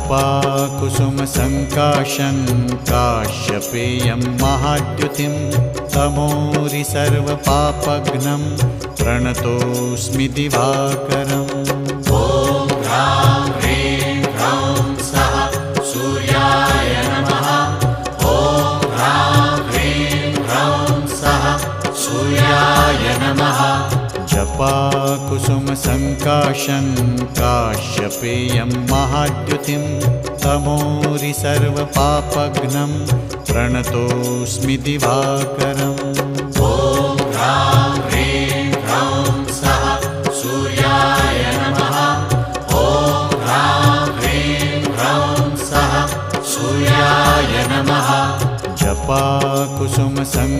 जपाकुसुमसङ्काशं काश्यपेयं महाद्युतिं तमोरि सर्वपापघ्नं प्रणतोऽस्मि दिवाकरम्। ॐ ह्रां ह्रीं ह्रौं सः सूर्याय नमः। ॐ ह्रां ह्रीं ह्रौं सः सूर्याय नमः। जपाकुसुमसङ्काशं काश्यपेयं महाद्युतिं तमोरि सर्वपापघ्नं प्रणतोऽस्मि दिवाकरम्। ॐ ह्रां ह्रीं ह्रौं सः सूर्याय नमः। ॐ ह्रां ह्रीं ह्रौं सः सूर्याय नमः। जपाकुसुमसङ्काशं